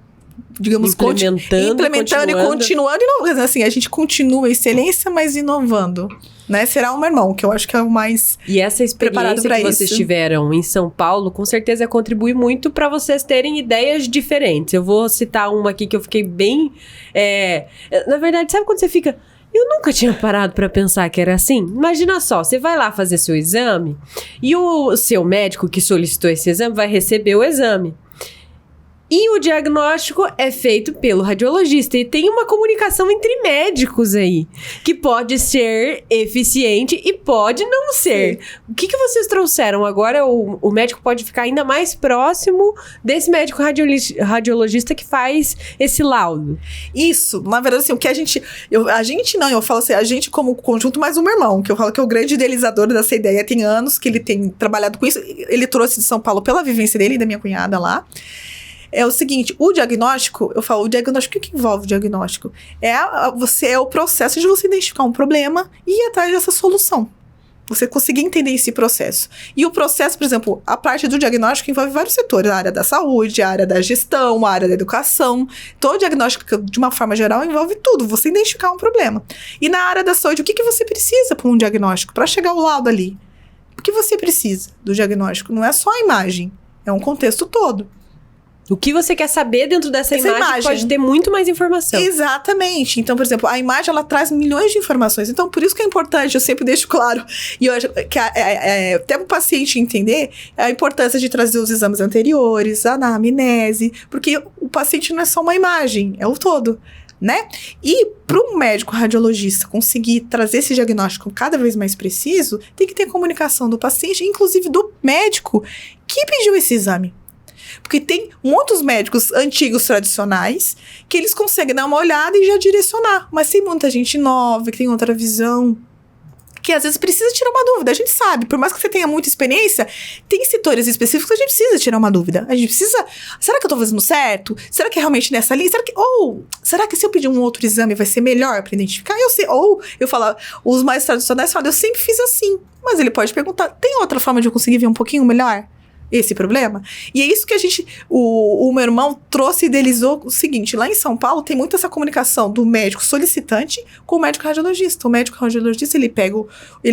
digamos, implementando e continuando. Assim, a gente continua a excelência, mas inovando, né? Será o meu irmão, que eu acho que é o mais preparado para isso. E essa experiência que vocês tiveram em São Paulo, com certeza contribui muito para vocês terem ideias diferentes. Eu vou citar uma aqui que eu fiquei bem... na verdade, sabe quando você fica... Eu nunca tinha parado pra pensar que era assim. Imagina só, você vai lá fazer seu exame e o seu médico que solicitou esse exame vai receber o exame. E o diagnóstico é feito pelo radiologista. E tem uma comunicação entre médicos aí, que pode ser eficiente e pode não ser. Sim. O que vocês trouxeram? Agora o médico pode ficar ainda mais próximo desse médico radiologista que faz esse laudo. Isso, na verdade, assim, o que a gente como conjunto, mais o meu irmão, que eu falo que é o grande idealizador dessa ideia. Tem anos que ele tem trabalhado com isso. Ele trouxe de São Paulo pela vivência dele e da minha cunhada lá. É o seguinte, o diagnóstico, o que envolve o diagnóstico? É o processo de você identificar um problema e ir atrás dessa solução. Você conseguir entender esse processo. E o processo, por exemplo, a parte do diagnóstico envolve vários setores. A área da saúde, a área da gestão, a área da educação. Todo diagnóstico, de uma forma geral, envolve tudo. Você identificar um problema. E na área da saúde, o que você precisa para um diagnóstico? Para chegar ao laudo ali. O que você precisa do diagnóstico? Não é só a imagem. É um contexto todo. O que você quer saber dentro dessa imagem pode ter muito mais informação. Exatamente. Então, por exemplo, a imagem, ela traz milhões de informações. Então, por isso que é importante, eu sempre deixo claro, e eu acho que até para o paciente entender a importância de trazer os exames anteriores, a anamnese, porque o paciente não é só uma imagem, é o todo, né? E para um médico radiologista conseguir trazer esse diagnóstico cada vez mais preciso, tem que ter comunicação do paciente, inclusive do médico que pediu esse exame. Porque tem muitos médicos antigos, tradicionais, que eles conseguem dar uma olhada e já direcionar. Mas tem muita gente nova, que tem outra visão, que às vezes precisa tirar uma dúvida. A gente sabe, por mais que você tenha muita experiência, tem setores específicos que a gente precisa tirar uma dúvida. A gente precisa, será que eu tô fazendo certo? Será que é realmente nessa linha? Será que se eu pedir um outro exame vai ser melhor para identificar? Eu sei, ou eu falo, os mais tradicionais falam, eu sempre fiz assim. Mas ele pode perguntar, tem outra forma de eu conseguir ver um pouquinho melhor esse problema? E é isso que o meu irmão trouxe e idealizou o seguinte, lá em São Paulo tem muito essa comunicação do médico solicitante com o médico radiologista. O médico radiologista, ele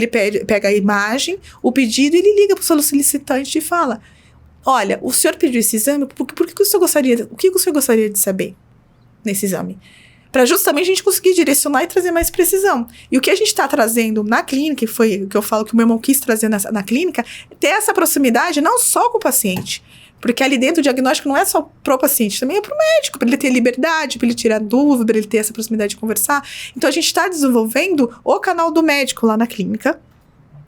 pega a imagem, o pedido, e ele liga para o solicitante e fala, olha, o senhor pediu esse exame, o que o senhor gostaria de saber nesse exame? Para justamente a gente conseguir direcionar e trazer mais precisão. E o que a gente está trazendo na clínica, que foi o que eu falo que o meu irmão quis trazer na clínica, ter essa proximidade não só com o paciente. Porque ali dentro o diagnóstico não é só pro paciente, também é pro médico, para ele ter liberdade, para ele tirar dúvida, para ele ter essa proximidade de conversar. Então a gente está desenvolvendo o canal do médico lá na clínica.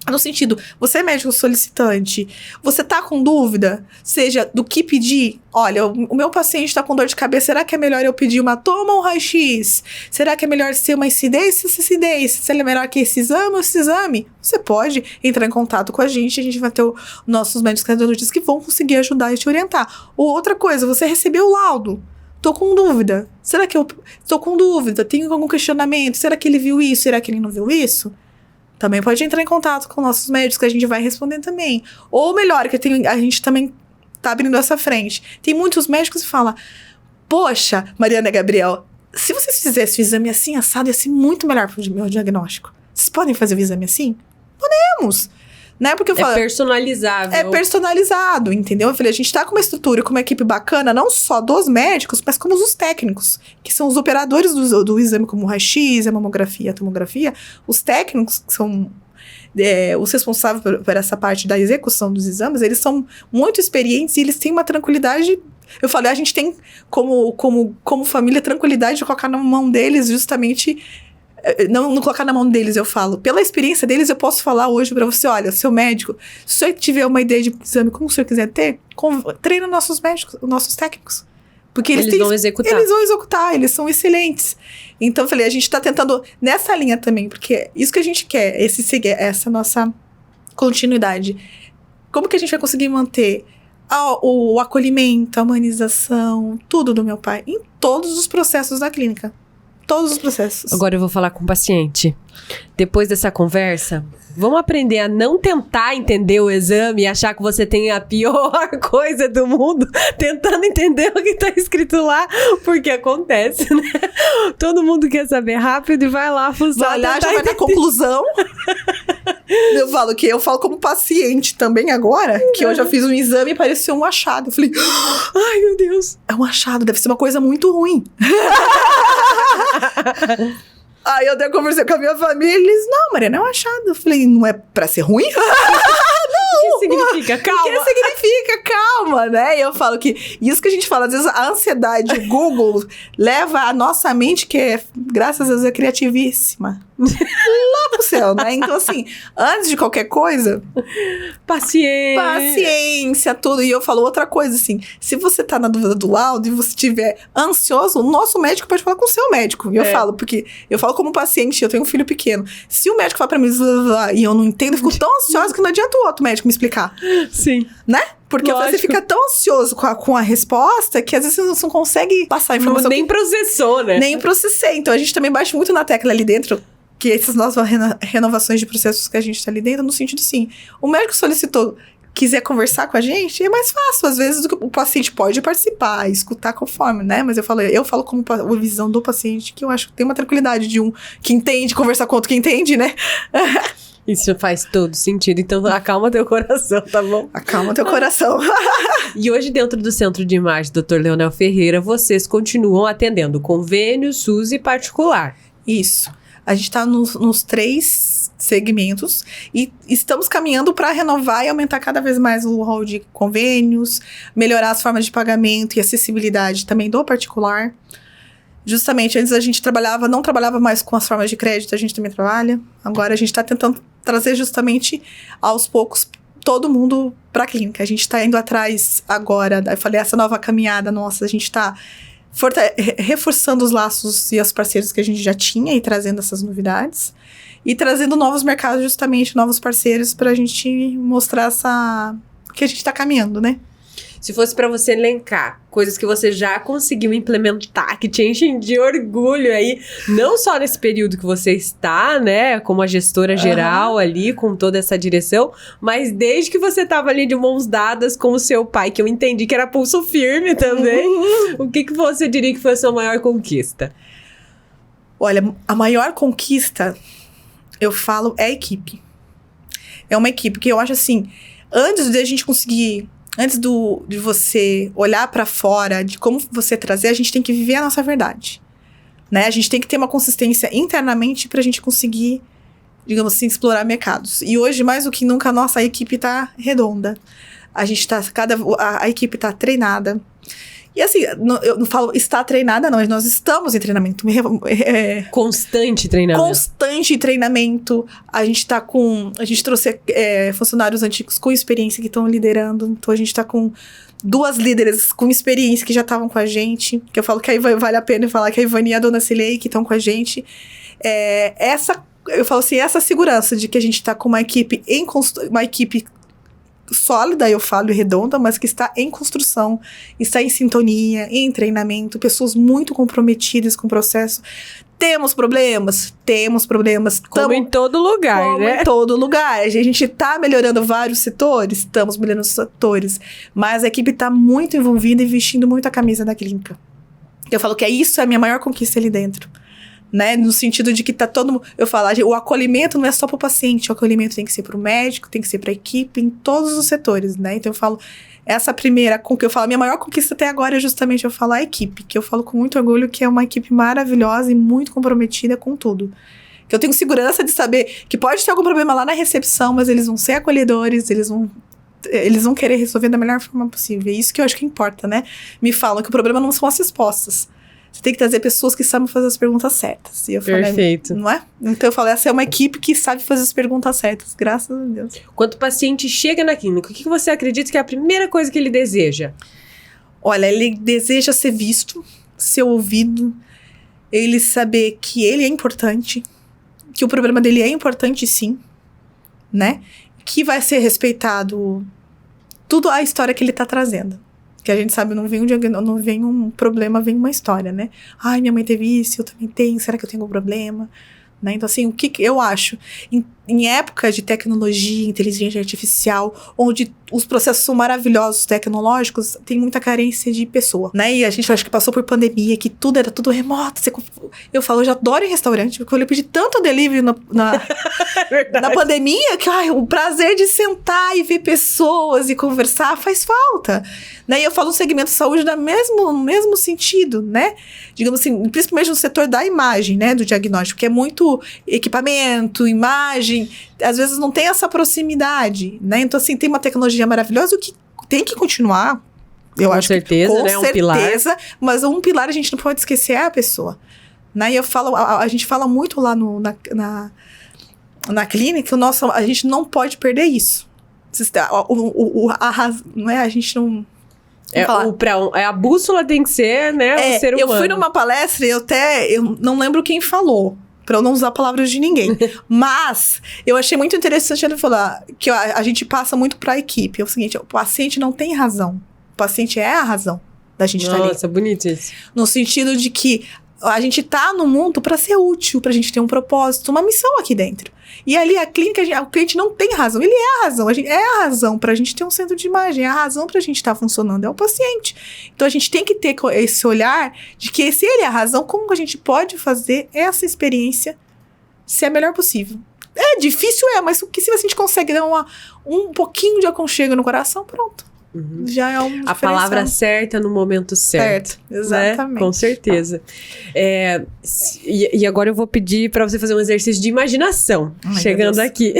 No sentido, você é médico solicitante, você tá com dúvida, seja do que pedir, olha, o meu paciente tá com dor de cabeça, será que é melhor eu pedir uma toma ou um raio-x? Será que é melhor ser uma incidência ou incidência? Se é melhor que esse exame ou esse exame? Você pode entrar em contato com a gente vai ter nossos médicos radiologistas que vão conseguir ajudar e te orientar. Ou outra coisa, você recebeu o laudo. Tô com dúvida. Será que eu tô com dúvida? Tenho algum questionamento? Será que ele viu isso? Será que ele não viu isso? Também pode entrar em contato com nossos médicos, que a gente vai responder também. Ou melhor, que a gente também tá abrindo essa frente. Tem muitos médicos que falam, poxa, Mariana e Gabriel, se vocês fizessem o exame assim, assado, ia ser muito melhor pro meu diagnóstico. Vocês podem fazer o exame assim? Podemos! Né? Porque eu falo, personalizável. É personalizado, entendeu? Eu falei, a gente tá com uma estrutura, com uma equipe bacana, não só dos médicos, mas como os técnicos, que são os operadores do exame, como o raio-x, a mamografia, a tomografia. Os técnicos, que são os responsáveis por essa parte da execução dos exames, eles são muito experientes e eles têm uma tranquilidade. Eu falei, a gente tem como família tranquilidade de colocar na mão deles justamente. Não colocar na mão deles, eu falo. Pela experiência deles, eu posso falar hoje pra você, olha, seu médico, se o senhor tiver uma ideia de exame como o senhor quiser ter, treina nossos médicos, nossos técnicos. Porque eles vão executar. Eles vão executar, eles são excelentes. Então, eu falei, a gente tá tentando nessa linha também, porque isso que a gente quer, essa nossa continuidade. Como que a gente vai conseguir manter o acolhimento, a humanização, tudo do meu pai, em todos os processos da clínica. Todos os processos. Agora eu vou falar com o paciente. Depois dessa conversa, vamos aprender a não tentar entender o exame e achar que você tem a pior coisa do mundo, tentando entender o que tá escrito lá, porque acontece, né? Todo mundo quer saber rápido e vai lá fuçar. Vai olhar, já vai dar conclusão. Eu falo como paciente também agora, que eu já fiz um exame e pareceu um achado. Eu falei, ai meu Deus, é um achado, deve ser uma coisa muito ruim. Aí eu até conversei com a minha família e eles, não, Mariana, é um achado. Eu falei, não é pra ser ruim? Não! O que significa? Calma! O que significa? Calma, né? E eu falo que isso que a gente fala, às vezes a ansiedade, o Google, leva a nossa mente, que é, graças a Deus, é criativíssima. Lá pro céu, né? Então, assim, antes de qualquer coisa... Paciência, tudo. E eu falo outra coisa, assim, se você tá na dúvida do laudo e você estiver ansioso, o nosso médico pode falar com o seu médico. E eu falo, porque eu falo como paciente, eu tenho um filho pequeno. Se o médico fala pra mim e eu não entendo, eu fico tão ansiosa que não adianta o outro médico me explicar. Sim. Né? Porque você fica tão ansioso com a resposta que às vezes você não consegue passar a informação. Nem processou, né? Nem processei. Então a gente também bate muito na tecla ali dentro. que essas novas renovações de processos que a gente está ali dentro, no sentido assim, o médico solicitou, quiser conversar com a gente, é mais fácil, às vezes, do que o paciente pode participar, escutar conforme, né? Mas eu falo como a visão do paciente, que eu acho que tem uma tranquilidade de um que entende conversar com outro que entende, né? Isso faz todo sentido. Então, acalma teu coração, tá bom? Acalma teu coração. E hoje, dentro do Centro de Imagem Dr. Leonel Ferreira, vocês continuam atendendo convênio, SUS e particular. Isso. A gente está nos 3 segmentos e estamos caminhando para renovar e aumentar cada vez mais o rol de convênios, melhorar as formas de pagamento e acessibilidade também do particular. Justamente, antes a gente não trabalhava mais com as formas de crédito, a gente também trabalha. Agora a gente está tentando trazer justamente, aos poucos, todo mundo para a clínica. A gente está indo atrás agora, eu falei, essa nova caminhada nossa, a gente está reforçando os laços e os parceiros que a gente já tinha e trazendo essas novidades. E trazendo novos mercados, justamente, novos parceiros, para a gente mostrar que a gente está caminhando, né? Se fosse para você elencar coisas que você já conseguiu implementar, que te enchem de orgulho aí, não só nesse período que você está, né, como a gestora geral ali, com toda essa direção, mas desde que você estava ali de mãos dadas com o seu pai, que eu entendi que era pulso firme também, o que você diria que foi a sua maior conquista? Olha, a maior conquista, eu falo, é a equipe. É uma equipe que eu acho assim, antes de a gente conseguir... Antes de você olhar para fora, de como você trazer, a gente tem que viver a nossa verdade, né? A gente tem que ter uma consistência internamente para a gente conseguir, digamos assim, explorar mercados. E hoje, mais do que nunca, a nossa equipe tá redonda. A gente tá, a equipe tá treinada. E assim, eu não falo está treinada, não, nós estamos em treinamento. Constante treinamento. Constante treinamento. A gente trouxe funcionários antigos com experiência que estão liderando. Então a gente tá com 2 líderes com experiência que já estavam com a gente. Que eu falo que aí vale a pena falar que a Ivani e a Dona Cilei que estão com a gente. Eu falo assim, essa segurança de que a gente tá com uma equipe sólida, eu falo, redonda, mas que está em construção, está em sintonia, em treinamento, pessoas muito comprometidas com o processo. Temos problemas? Temos problemas. Como em todo lugar, como né? Em todo lugar. A gente está melhorando vários setores? Estamos melhorando os setores. Mas a equipe está muito envolvida e vestindo muito a camisa da clínica. Eu falo que isso é a minha maior conquista ali dentro. Né? No sentido de que tá todo mundo... Eu falo, o acolhimento não é só para o paciente, o acolhimento tem que ser para o médico, tem que ser para a equipe, em todos os setores, né? Então eu falo, essa primeira, com que eu falo, a minha maior conquista até agora é justamente eu falar a equipe, que eu falo com muito orgulho que é uma equipe maravilhosa e muito comprometida com tudo. Que eu tenho segurança de saber que pode ter algum problema lá na recepção, mas eles vão ser acolhedores, eles vão querer resolver da melhor forma possível. É isso que eu acho que importa, né? Me falam que o problema não são as respostas. Você tem que trazer pessoas que sabem fazer as perguntas certas. E eu falei, perfeito. Não é? Então eu falei, essa é uma equipe que sabe fazer as perguntas certas. Graças a Deus. Quando o paciente chega na clínica, o que você acredita que é a primeira coisa que ele deseja? Olha, ele deseja ser visto, ser ouvido, ele saber que ele é importante, que o problema dele é importante sim, né? Que vai ser respeitado tudo a história que ele tá trazendo. Que a gente sabe, não vem um problema, vem uma história, né? Ai, minha mãe teve isso, eu também tenho, será que eu tenho algum problema? Né? Então, assim, o que eu acho? Em época de tecnologia, inteligência artificial, onde os processos são maravilhosos, tecnológicos, tem muita carência de pessoa, né? E a gente acho que passou por pandemia, que era tudo remoto. Eu falo, eu já adoro em restaurante, porque eu pedi tanto delivery na pandemia, que o prazer de sentar e ver pessoas e conversar faz falta. Né? E eu falo no segmento de saúde no mesmo sentido, né? Digamos assim, principalmente no setor da imagem, né? Do diagnóstico, que é muito equipamento, imagem, às vezes não tem essa proximidade, né? Então, assim, tem uma tecnologia maravilhosa, o que tem que continuar, eu acho certeza, que com né? certeza, um pilar. Mas um pilar a gente não pode esquecer é a pessoa. Né? E eu falo, a gente fala muito lá na clínica, a gente não pode perder isso. Não é? A gente não... A bússola tem que ser, né, o ser humano. Eu fui numa palestra e eu não lembro quem falou, pra eu não usar palavras de ninguém. Mas eu achei muito interessante ele falar que a gente passa muito pra equipe. É o seguinte, o paciente não tem razão. O paciente é a razão da gente estar ali. Nossa, bonito isso. No sentido de que a gente tá no mundo para ser útil, pra gente ter um propósito, uma missão aqui dentro. E ali a clínica, o cliente não tem razão, ele é a razão, é a razão pra gente ter um centro de imagem, é a razão pra gente estar funcionando, é o paciente. Então a gente tem que ter esse olhar de que se ele é a razão, como a gente pode fazer essa experiência ser a melhor possível. É difícil, mas que se a gente consegue dar um pouquinho de aconchego no coração, pronto. Já é um a palavra certa no momento certo. Exatamente. Né? Com certeza. E agora eu vou pedir para você fazer um exercício de imaginação. Chegando aqui.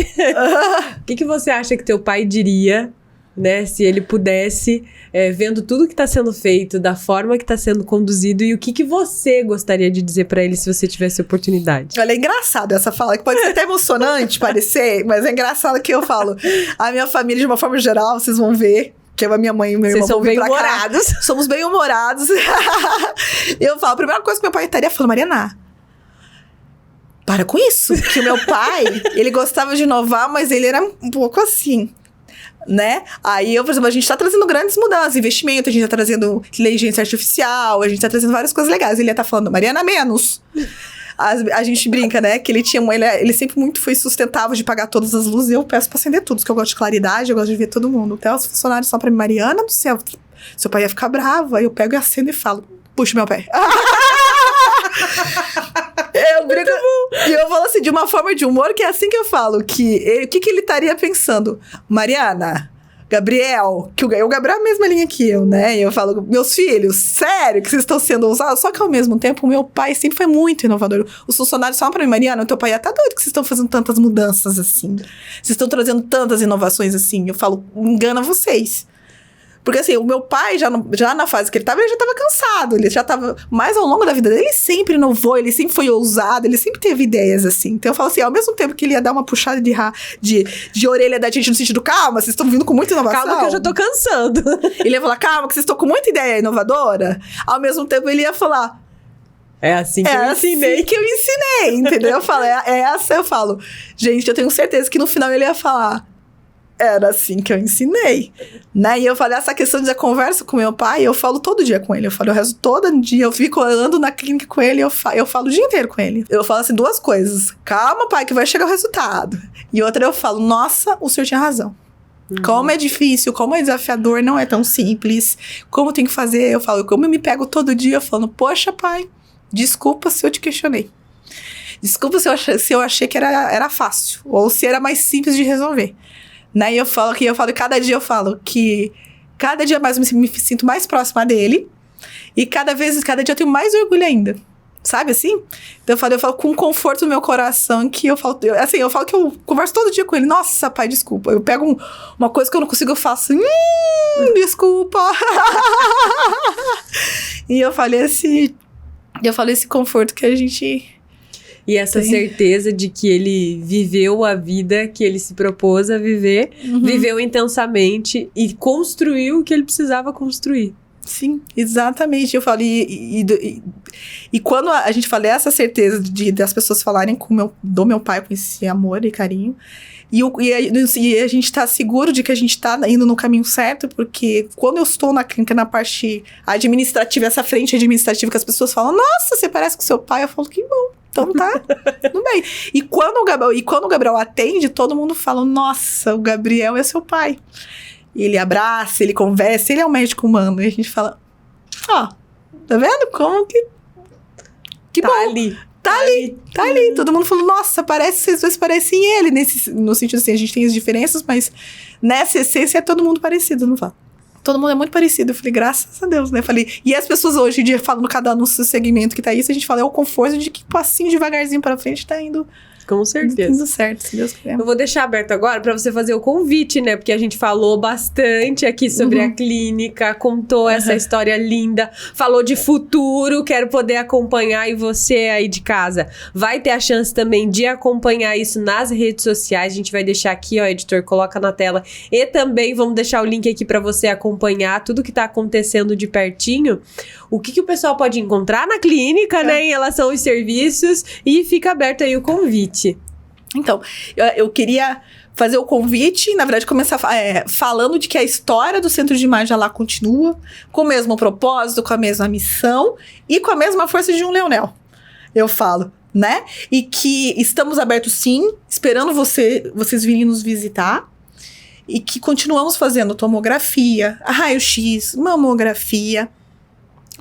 O que você acha que teu pai diria, né? Se ele pudesse, vendo tudo que está sendo feito, da forma que está sendo conduzido, e o que você gostaria de dizer para ele se você tivesse oportunidade? Olha, é engraçado essa fala, que pode ser até emocionante parecer, mas é engraçado que eu falo. A minha família, de uma forma geral, vocês vão ver, que a minha mãe e meu irmão vão vir pra cá. Vocês são bem-humorados. Somos bem-humorados. Eu falo, a primeira coisa que meu pai estaria falando, Mariana, para com isso. Porque o meu pai, ele gostava de inovar, mas ele era um pouco assim, né? Aí, por exemplo, a gente tá trazendo grandes mudanças, investimento, a gente tá trazendo inteligência artificial, a gente tá trazendo várias coisas legais. Ele ia estar falando, Mariana, menos. A gente brinca, né? Que ele sempre muito foi sustentável de pagar todas as luzes. Eu peço pra acender tudo, porque eu gosto de claridade, eu gosto de ver todo mundo. Até os funcionários só pra mim, Mariana do céu, seu pai ia ficar bravo. Aí eu pego e acendo e falo, puxa meu pé. Eu brinco, e eu falo assim, de uma forma de humor, que é assim que eu falo, que o que ele estaria pensando? Mariana, Gabriel, que o Gabriel é a mesma linha que eu, né? E eu falo, meus filhos, sério que vocês estão sendo ousados? Só que ao mesmo tempo, o meu pai sempre foi muito inovador. Os funcionários falam pra mim, Mariana, o teu pai tá doido que vocês estão fazendo tantas mudanças assim. Vocês estão trazendo tantas inovações assim. Eu falo, engana vocês. Porque assim, o meu pai, já na fase que ele já tava cansado. Ele já tava, mas ao longo da vida dele, ele sempre inovou, ele sempre foi ousado, ele sempre teve ideias assim. Então eu falo assim, ao mesmo tempo que ele ia dar uma puxada de orelha da gente no sentido, calma, vocês estão vindo com muita inovação. Calma que eu já tô cansando. Ele ia falar, calma que vocês estão com muita ideia inovadora. Ao mesmo tempo ele ia falar, é assim que eu ensinei. Assim que eu ensinei, entendeu? Eu falo, eu falo, gente, eu tenho certeza que no final ele ia falar, era assim que eu ensinei, né? E eu falei, essa questão de conversa com meu pai, eu falo todo dia com ele. Eu falo, eu rezo todo dia, eu fico andando na clínica com ele, eu falo o dia inteiro com ele. Eu falo assim, duas coisas. Calma, pai, que vai chegar o resultado. E outra eu falo, nossa, o senhor tinha razão. Como é difícil, como é desafiador, não é tão simples. Como tem que fazer? Eu falo, como eu me pego todo dia falando, poxa, pai, desculpa se eu te questionei. Desculpa se eu achei que era fácil. Ou se era mais simples de resolver. Né? E eu falo, cada dia eu falo que cada dia mais eu me sinto mais próxima dele. E cada dia eu tenho mais orgulho ainda. Sabe assim? Então eu falo com conforto no meu coração, que eu falo que eu converso todo dia com ele. Nossa, pai, desculpa. Eu pego uma coisa que eu não consigo, eu faço, desculpa. E eu falei esse conforto que a gente... E essa certeza de que ele viveu a vida que ele se propôs a viver, viveu intensamente e construiu o que ele precisava construir. Sim, exatamente. Eu falo, e quando a gente fala essa certeza das pessoas falarem do meu pai com esse amor e carinho, e a gente tá seguro de que a gente tá indo no caminho certo, porque quando eu estou na clínica, na parte administrativa, essa frente administrativa que as pessoas falam, nossa, você parece com seu pai, eu falo, que bom. Então tá, tudo bem. E quando o Gabriel atende, todo mundo fala, nossa, o Gabriel é seu pai. Ele abraça, ele conversa, ele é um médico humano. E a gente fala, tá vendo? Como que tá bom. Ali. Tá ali. Todo mundo falou, nossa, vocês dois parecem ele. No sentido assim, a gente tem as diferenças, mas nessa essência é todo mundo parecido, não fala? Todo mundo é muito parecido. Eu falei, graças a Deus, né? Falei, e as pessoas hoje em dia falando cada um no seu segmento que tá isso, a gente fala, é o conforto de que passinho devagarzinho pra frente tá indo... Com certeza. Tudo certo, se Deus quiser. Eu vou deixar aberto agora para você fazer o convite, né? Porque a gente falou bastante aqui sobre a clínica, contou essa história linda, falou de futuro, quero poder acompanhar, e você aí de casa vai ter a chance também de acompanhar isso nas redes sociais. A gente vai deixar aqui, ó, editor, coloca na tela. E também vamos deixar o link aqui para você acompanhar tudo que tá acontecendo de pertinho. O que o pessoal pode encontrar na clínica, né? Em relação aos serviços, e fica aberto aí o convite. Então, eu queria fazer o convite, na verdade, começar falando de que a história do Centro de Imagem lá continua, com o mesmo propósito, com a mesma missão e com a mesma força de um Leonel. Eu falo, né? E que estamos abertos sim, esperando vocês virem nos visitar. E que continuamos fazendo tomografia, raio-x, mamografia,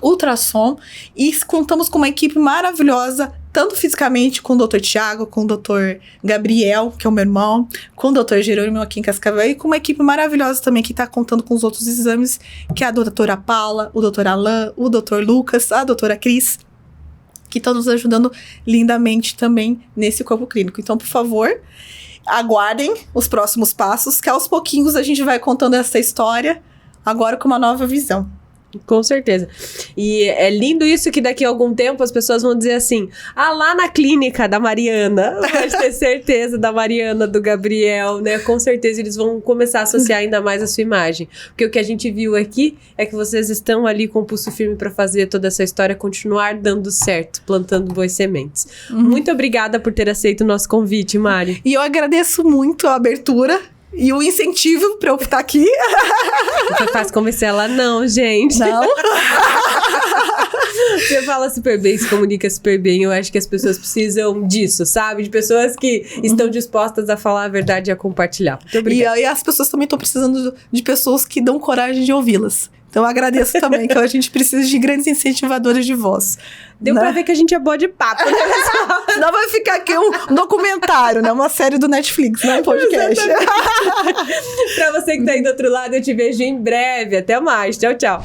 ultrassom. E contamos com uma equipe maravilhosa, tanto fisicamente com o Dr. Tiago, com o Dr. Gabriel, que é o meu irmão, com o Dr. Jerônimo aqui em Cascavel, e com uma equipe maravilhosa também que está contando com os outros exames, que é a doutora Paula, o Dr. Alain, o Dr. Lucas, a doutora Cris, que estão nos ajudando lindamente também nesse corpo clínico. Então, por favor, aguardem os próximos passos, que aos pouquinhos a gente vai contando essa história, agora com uma nova visão. Com certeza. E é lindo isso que daqui a algum tempo as pessoas vão dizer assim, lá na clínica da Mariana, pode ter certeza, da Mariana, do Gabriel, né? Com certeza eles vão começar a associar ainda mais a sua imagem. Porque o que a gente viu aqui é que vocês estão ali com o pulso firme para fazer toda essa história continuar dando certo, plantando boas sementes. Muito obrigada por ter aceito o nosso convite, Mari. E eu agradeço muito a abertura e o incentivo pra eu estar aqui. Não foi fácil convencer ela, não, gente. Não. Você fala super bem, se comunica super bem. Eu acho que as pessoas precisam disso, sabe? De pessoas que estão dispostas a falar a verdade e a compartilhar. Muito obrigada. E as pessoas também estão precisando de pessoas que dão coragem de ouvi-las. Então, eu agradeço também, que a gente precisa de grandes incentivadores de voz. Deu pra ver que a gente é boa de papo, né, pessoal? Senão vai ficar aqui um documentário, né? Uma série do Netflix, não um podcast. Pra você que tá aí do outro lado, eu te vejo em breve. Até mais. Tchau, tchau.